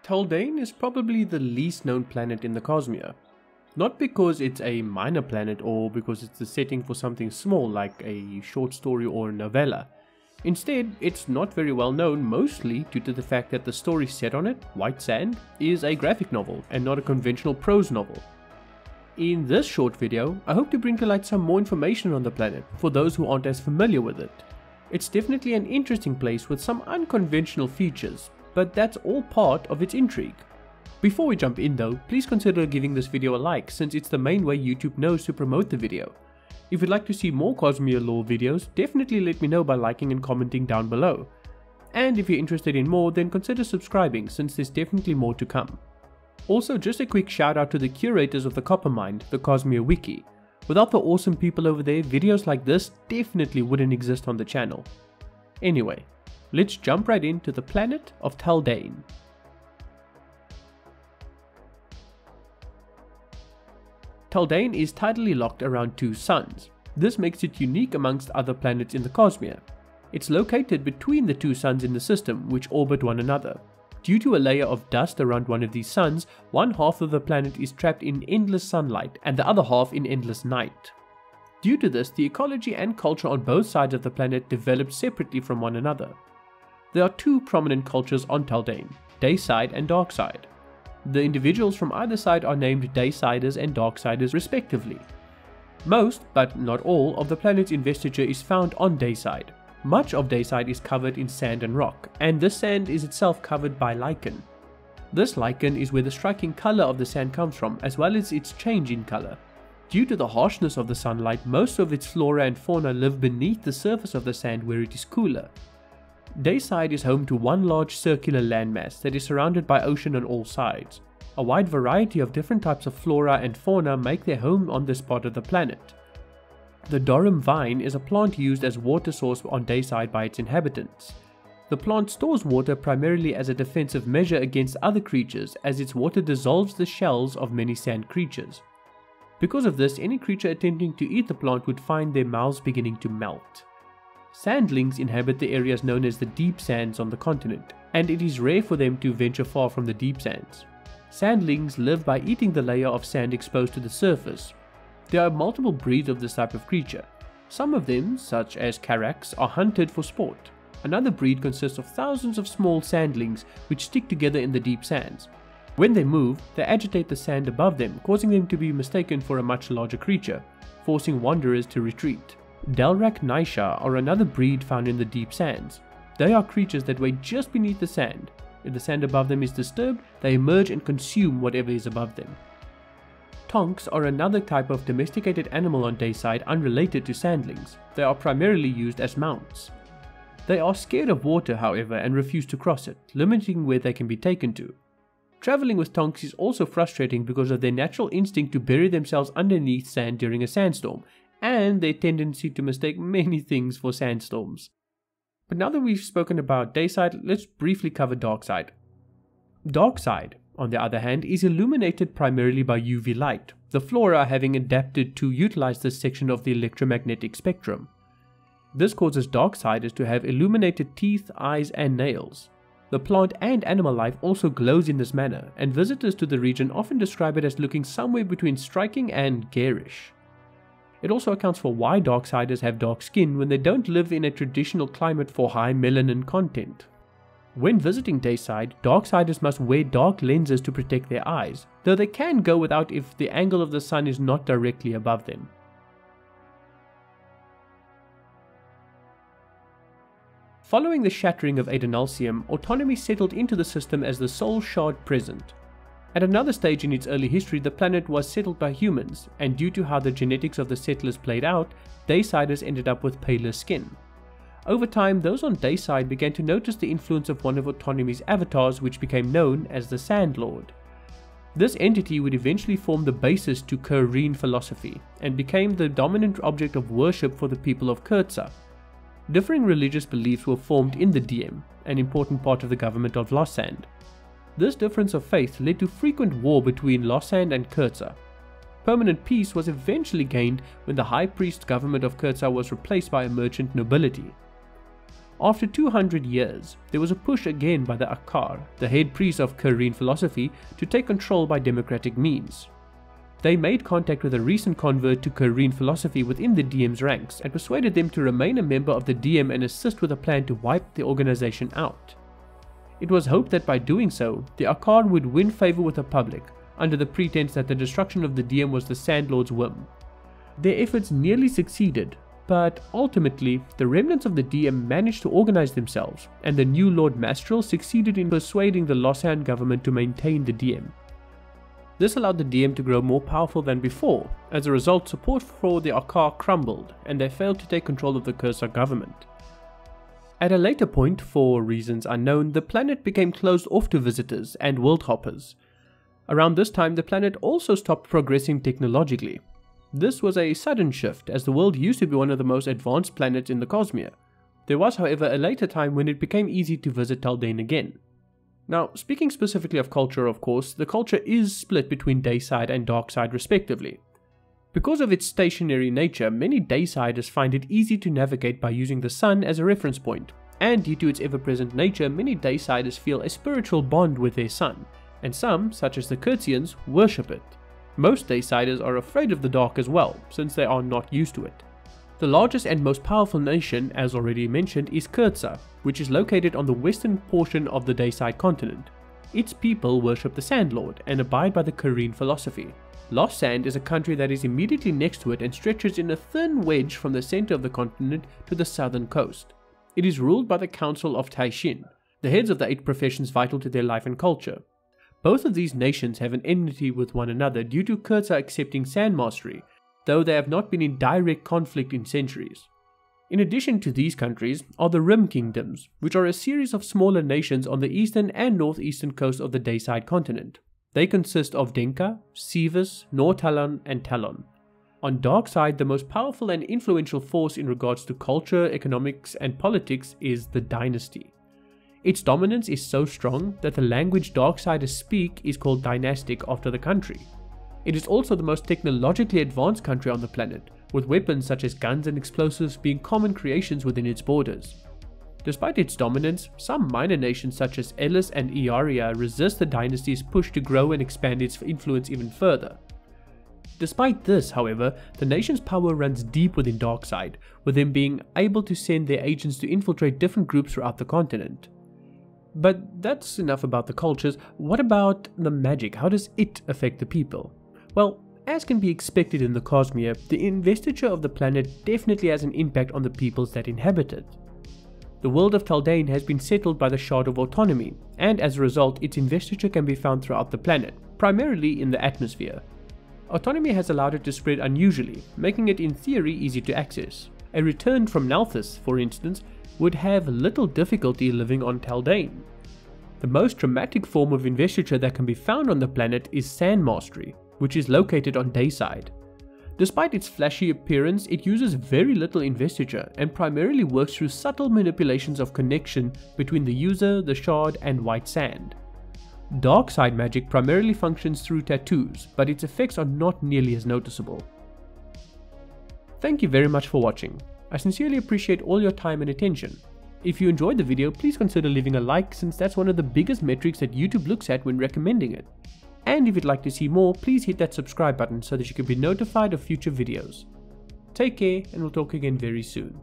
Taldain is probably the least known planet in the Cosmere. Not because it's a minor planet or because it's the setting for something small like a short story or a novella. Instead, it's not very well known, mostly due to the fact that the story set on it, White Sand, is a graphic novel and not a conventional prose novel. In this short video, I hope to bring to light some more information on the planet for those who aren't as familiar with it. It's definitely an interesting place with some unconventional features, but that's all part of its intrigue. Before we jump in though, please consider giving this video a like since it's the main way YouTube knows to promote the video. If you'd like to see more Cosmere lore videos, definitely let me know by liking and commenting down below. And if you're interested in more, then consider subscribing since there's definitely more to come. Also, just a quick shout out to the curators of the Coppermind, the Cosmere Wiki. Without the awesome people over there, videos like this definitely wouldn't exist on the channel. Anyway, let's jump right into the planet of Taldain. Taldain is tidally locked around two suns. This makes it unique amongst other planets in the Cosmere. It's located between the two suns in the system which orbit one another. Due to a layer of dust around one of these suns, one half of the planet is trapped in endless sunlight and the other half in endless night. Due to this, the ecology and culture on both sides of the planet developed separately from one another. There are two prominent cultures on Taldain, Dayside and Darkside. The individuals from either side are named Daysiders and Darksiders respectively. Most, but not all, of the planet's investiture is found on Dayside. Much of Dayside is covered in sand and rock, and this sand is itself covered by lichen. This lichen is where the striking color of the sand comes from, as well as its change in color. Due to the harshness of the sunlight, most of its flora and fauna live beneath the surface of the sand where it is cooler. Dayside is home to one large circular landmass that is surrounded by ocean on all sides. A wide variety of different types of flora and fauna make their home on this part of the planet. The Dorum vine is a plant used as water source on Dayside by its inhabitants. The plant stores water primarily as a defensive measure against other creatures, as its water dissolves the shells of many sand creatures. Because of this, any creature attempting to eat the plant would find their mouths beginning to melt. Sandlings inhabit the areas known as the deep sands on the continent, and it is rare for them to venture far from the deep sands. Sandlings live by eating the layer of sand exposed to the surface. There are multiple breeds of this type of creature. Some of them, such as Karaks, are hunted for sport. Another breed consists of thousands of small sandlings which stick together in the deep sands. When they move, they agitate the sand above them, causing them to be mistaken for a much larger creature, forcing wanderers to retreat. Delrak Naisha are another breed found in the deep sands. They are creatures that wait just beneath the sand. If the sand above them is disturbed, they emerge and consume whatever is above them. Tonks are another type of domesticated animal on Dayside unrelated to sandlings. They are primarily used as mounts. They are scared of water, however, and refuse to cross it, limiting where they can be taken to. Traveling with Tonks is also frustrating because of their natural instinct to bury themselves underneath sand during a sandstorm, and their tendency to mistake many things for sandstorms. But now that we've spoken about Dayside, let's briefly cover Darkside. Darkside, on the other hand, is illuminated primarily by UV light, the flora having adapted to utilize this section of the electromagnetic spectrum. This causes Darksiders to have illuminated teeth, eyes, and nails. The plant and animal life also glows in this manner, and visitors to the region often describe it as looking somewhere between striking and garish. It also accounts for why Darksiders have dark skin when they don't live in a traditional climate for high melanin content. When visiting Dayside, Darksiders must wear dark lenses to protect their eyes, though they can go without if the angle of the sun is not directly above them. Following the shattering of Adenalcium, autonomy settled into the system as the sole shard present. At another stage in its early history, the planet was settled by humans, and due to how the genetics of the settlers played out, Daysiders ended up with paler skin. Over time, those on Dayside began to notice the influence of one of autonomy's avatars, which became known as the Sand Lord. This entity would eventually form the basis to Kureen philosophy, and became the dominant object of worship for the people of Kurtza. Differing religious beliefs were formed in the DM, an important part of the government of Lossand. This difference of faith led to frequent war between Lossand and Kurtza. Permanent peace was eventually gained when the high priest government of Kurtza was replaced by a merchant nobility. After 200 years, there was a push again by the Akar, the head priest of Korean philosophy, to take control by democratic means. They made contact with a recent convert to Korean philosophy within the DM's ranks and persuaded them to remain a member of the DM and assist with a plan to wipe the organization out. It was hoped that by doing so, the Akar would win favor with the public, under the pretense that the destruction of the DM was the Sandlord's whim. Their efforts nearly succeeded, but ultimately, the remnants of the DM managed to organize themselves, and the new Lord Mastral succeeded in persuading the Lausanne government to maintain the DM. This allowed the DM to grow more powerful than before. As a result, support for the Akar crumbled, and they failed to take control of the Cursor government. At a later point, for reasons unknown, the planet became closed off to visitors and world hoppers. Around this time, the planet also stopped progressing technologically. This was a sudden shift, as the world used to be one of the most advanced planets in the Cosmere. There was, however, a later time when it became easy to visit Taldain again. Now, speaking specifically of culture, of course, the culture is split between Dayside and Darkside respectively. Because of its stationary nature, many Daysiders find it easy to navigate by using the sun as a reference point, and due to its ever-present nature, many Daysiders feel a spiritual bond with their sun, and some, such as the Kurtzians, worship it. Most Daysiders are afraid of the dark as well, since they are not used to it. The largest and most powerful nation, as already mentioned, is Kurtza, which is located on the western portion of the Dayside continent. Its people worship the Sandlord and abide by the Korean philosophy. Lost Sand is a country that is immediately next to it and stretches in a thin wedge from the center of the continent to the southern coast. It is ruled by the Council of Taishin, the heads of the 8 professions vital to their life and culture. Both of these nations have an enmity with one another due to Kurtza accepting Sand Mastery, though they have not been in direct conflict in centuries. In addition to these countries are the Rim Kingdoms, which are a series of smaller nations on the eastern and northeastern coast of the Dayside continent. They consist of Denka, Sivas, Nortalon, and Talon. On Darkside, the most powerful and influential force in regards to culture, economics, and politics is the Dynasty. Its dominance is so strong that the language Darksiders speak is called Dynastic after the country. It is also the most technologically advanced country on the planet, with weapons such as guns and explosives being common creations within its borders. Despite its dominance, some minor nations such as Elis and Iaria resist the dynasty's push to grow and expand its influence even further. Despite this, however, the nation's power runs deep within Darkside, with them being able to send their agents to infiltrate different groups throughout the continent. But that's enough about the cultures. What about the magic? How does it affect the people? Well, as can be expected in the Cosmere, the investiture of the planet definitely has an impact on the peoples that inhabit it. The world of Taldain has been settled by the Shard of Autonomy, and as a result, its investiture can be found throughout the planet, primarily in the atmosphere. Autonomy has allowed it to spread unusually, making it in theory easy to access. A return from Nalthis, for instance, would have little difficulty living on Taldain. The most dramatic form of investiture that can be found on the planet is Sand Mastery, which is located on Dayside. Despite its flashy appearance, it uses very little investiture and primarily works through subtle manipulations of connection between the user, the shard, and white sand. Darkside magic primarily functions through tattoos, but its effects are not nearly as noticeable. Thank you very much for watching. I sincerely appreciate all your time and attention. If you enjoyed the video, please consider leaving a like, since that's one of the biggest metrics that YouTube looks at when recommending it. And if you'd like to see more, please hit that subscribe button so that you can be notified of future videos. Take care, and we'll talk again very soon.